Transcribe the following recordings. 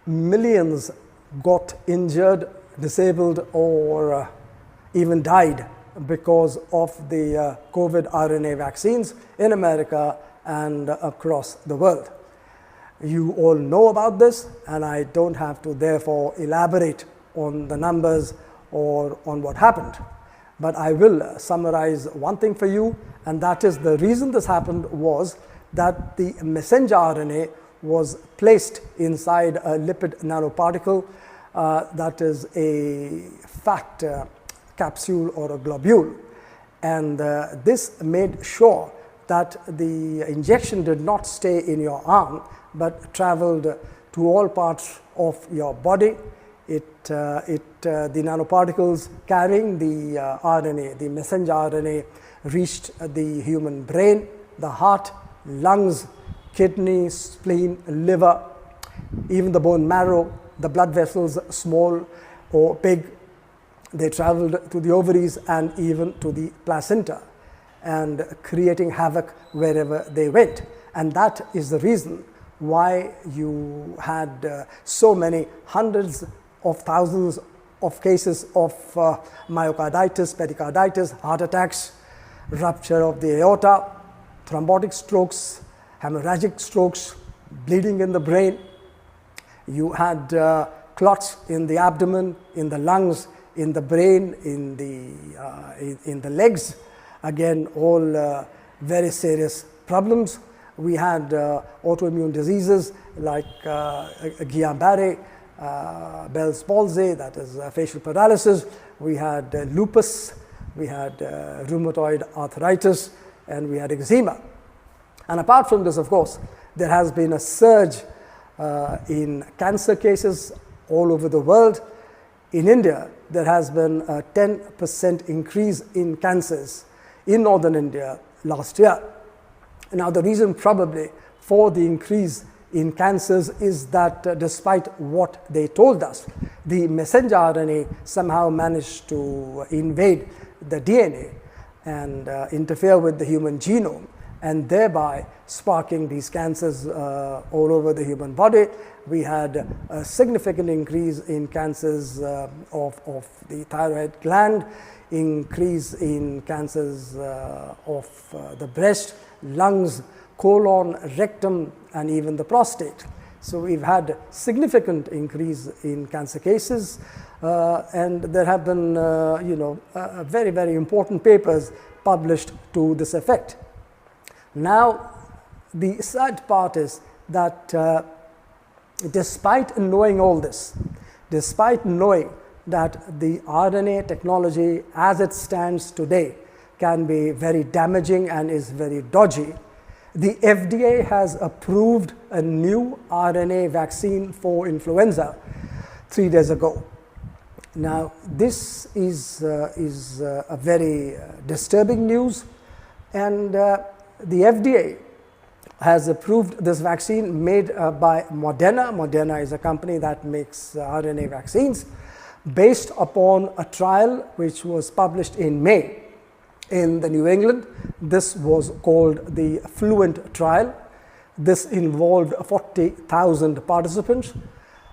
millions got injured, disabled, or even died because of the COVID RNA vaccines in America and across the world. You all know about this, and I don't have to therefore elaborate on the numbers or on what happened. But I will summarize one thing for you, and that is the reason this happened was that the messenger RNA was placed inside a lipid nanoparticle that is a fat capsule or a globule. And this made sure that the injection did not stay in your arm, but traveled to all parts of your body. The nanoparticles carrying the RNA, the messenger RNA, reached the human brain, the heart, lungs, kidney, spleen, liver, even the bone marrow, the blood vessels, small or big. They traveled to the ovaries and even to the placenta, and creating havoc wherever they went. And that is the reason why you had so many hundreds of thousands of cases of myocarditis, pericarditis, heart attacks, rupture of the aorta, thrombotic strokes, hemorrhagic strokes, bleeding in the brain. You had clots in the abdomen, in the lungs, in the brain, in the legs. Again, all very serious problems. We had autoimmune diseases like Guillain-Barré, Bell's palsy, that is facial paralysis. We had lupus, we had rheumatoid arthritis, and we had eczema. And apart from this, of course, there has been a surge in cancer cases all over the world. In India, there has been a 10% increase in cancers in northern India last year. Now, the reason probably for the increase in cancers is that despite what they told us, the messenger RNA somehow managed to invade the DNA and interfere with the human genome, and thereby sparking these cancers all over the human body. We had a significant increase in cancers of the thyroid gland, increase in cancers of the breast, lungs, colon, rectum, and even the prostate. So we've had significant increase in cancer cases, and there have been very, very important papers published to this effect. Now, the sad part is that despite knowing all this, despite knowing that the RNA technology as it stands today can be very damaging and is very dodgy, the FDA has approved a new RNA vaccine for influenza 3 days ago. Now, this is a very disturbing news, and the FDA has approved this vaccine made by Moderna. Moderna is a company that makes RNA vaccines based upon a trial which was published in May in the New England. This was called the Fluent trial. This involved 40,000 participants.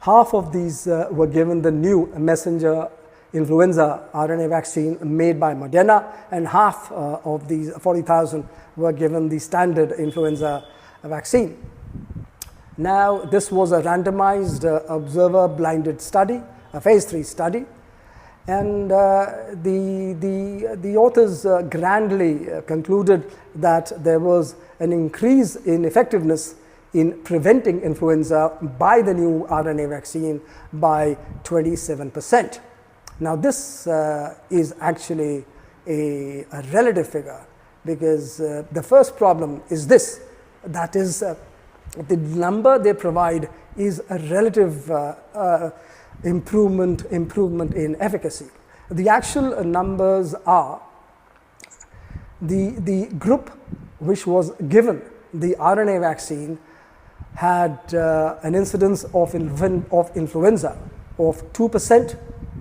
Half of these were given the new messenger influenza RNA vaccine made by Moderna, and half of these 40,000 were given the standard influenza vaccine. Now, this was a randomized observer blinded study, a phase 3 study, and the authors grandly concluded that there was an increase in effectiveness in preventing influenza by the new RNA vaccine by 27%. Now, this is actually a relative figure, because the first problem is this, that is the number they provide is a relative improvement in efficacy. The actual numbers are the group which was given the RNA vaccine had an incidence of influenza of 2%,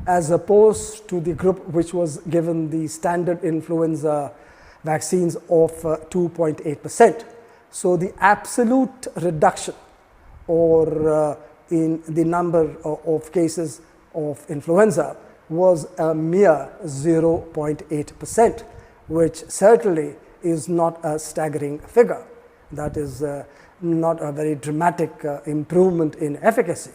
as opposed to the group which was given the standard influenza vaccines of 2.8%. So the absolute reduction or in the number of cases of influenza was a mere 0.8%, which certainly is not a staggering figure. That is not a very dramatic improvement in efficacy.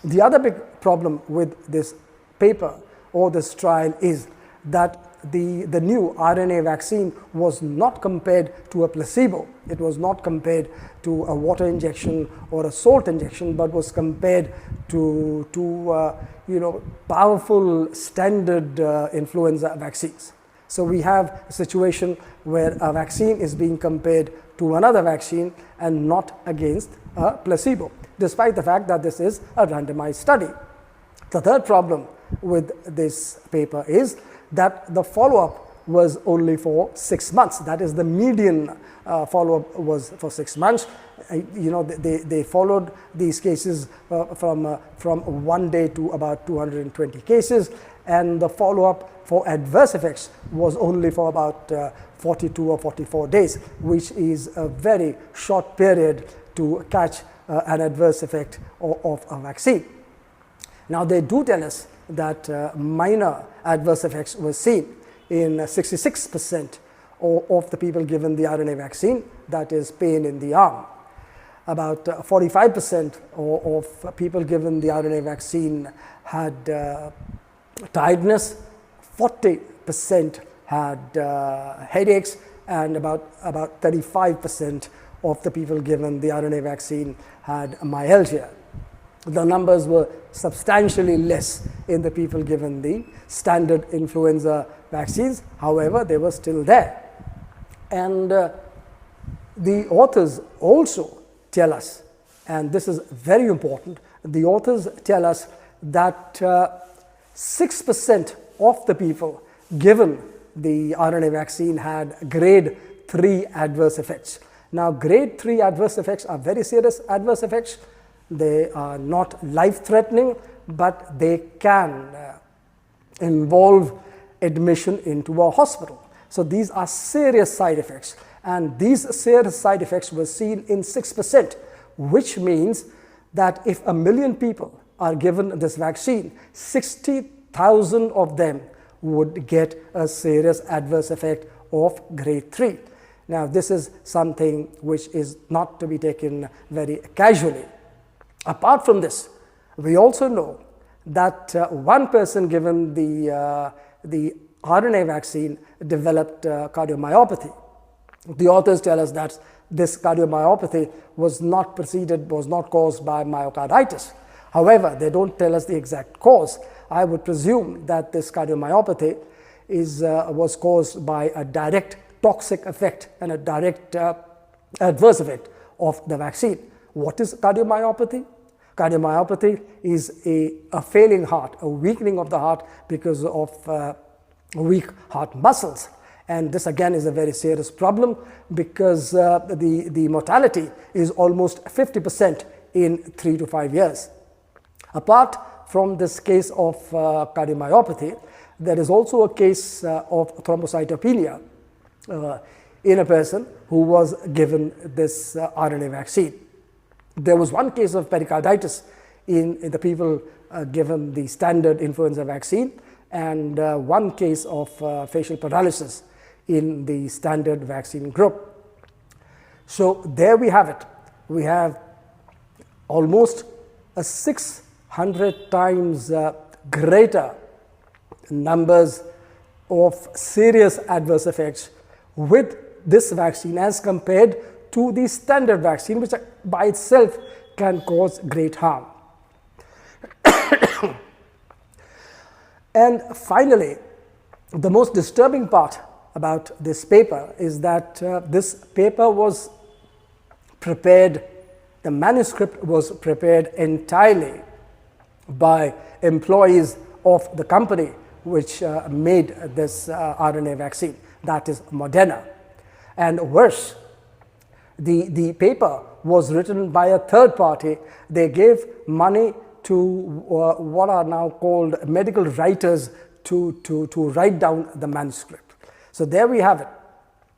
The other big problem with this paper or this trial is that the new RNA vaccine was not compared to a placebo. It was not compared to a water injection or a salt injection, but was compared to powerful standard influenza vaccines. So we have a situation where a vaccine is being compared to another vaccine and not against a placebo, despite the fact that this is a randomized study. The third problem with this paper is that the follow-up was only for 6 months. That is, the median follow-up was for 6 months. They followed these cases from 1 day to about 220 cases, and the follow-up for adverse effects was only for about 42 or 44 days, which is a very short period to catch an adverse effect of a vaccine. Now, they do tell us that minor adverse effects were seen in 66% of the people given the RNA vaccine, that is pain in the arm. About 45% of people given the RNA vaccine had tiredness, 40% had headaches, and about 35% of the people given the RNA vaccine had myalgia. The numbers were substantially less in the people given the standard influenza vaccines. However, they were still there. And the authors also tell us, and this is very important, the authors tell us that 6% of the people given the RNA vaccine had grade 3 adverse effects. Now, grade 3 adverse effects are very serious adverse effects. They are not life-threatening, but they can involve admission into a hospital. So these are serious side effects, and these serious side effects were seen in 6%, which means that if 1 million people are given this vaccine, 60,000 of them would get a serious adverse effect of grade 3. Now, this is something which is not to be taken very casually. Apart from this, we also know that one person given the RNA vaccine developed cardiomyopathy. The authors tell us that this cardiomyopathy was not caused by myocarditis. However, they don't tell us the exact cause. I would presume that this cardiomyopathy was caused by a direct toxic effect and a direct adverse effect of the vaccine. What is cardiomyopathy? Cardiomyopathy is a failing heart, a weakening of the heart because of weak heart muscles. And this again is a very serious problem because the mortality is almost 50% in 3 to 5 years. Apart from this case of cardiomyopathy, there is also a case of thrombocytopenia in a person who was given this RNA vaccine. There was one case of pericarditis in the people given the standard influenza vaccine, and one case of facial paralysis in the standard vaccine group. So there we have it. We have almost a 600 times greater numbers of serious adverse effects with this vaccine as compared to the standard vaccine, which by itself can cause great harm. And finally, the most disturbing part about this paper is that this paper was prepared, the manuscript was prepared entirely by employees of the company which made this RNA vaccine, that is Moderna. And worse, the paper was written by a third party. They gave money to what are now called medical writers to write down the manuscript. So there we have it.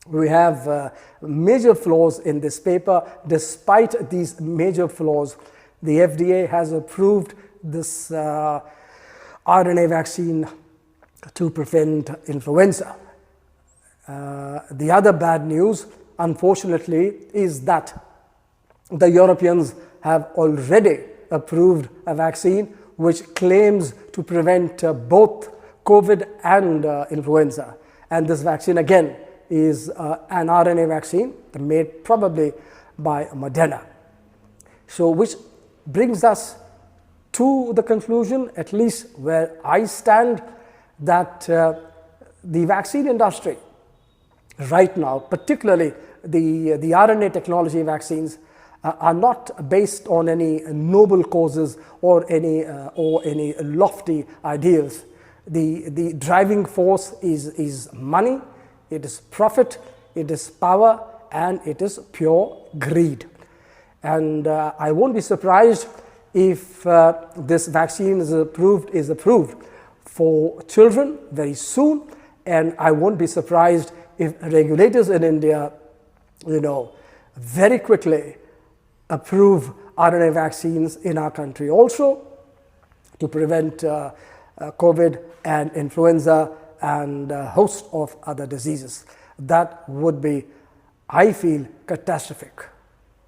We have major flaws in this paper. Despite these major flaws, the FDA has approved this RNA vaccine to prevent influenza. The other bad news, unfortunately, is that the Europeans have already approved a vaccine which claims to prevent both COVID and influenza. And this vaccine, again, is an RNA vaccine made probably by Moderna. So, which brings us to the conclusion, at least where I stand, that the vaccine industry right now, particularly the RNA technology vaccines, are not based on any noble causes or any lofty ideals. The driving force is money, it is profit, it is power, and it is pure greed. And I won't be surprised if this vaccine is approved for children very soon, and I won't be surprised if regulators in India, very quickly approve RNA vaccines in our country also to prevent COVID and influenza and a host of other diseases. That would be, I feel, catastrophic.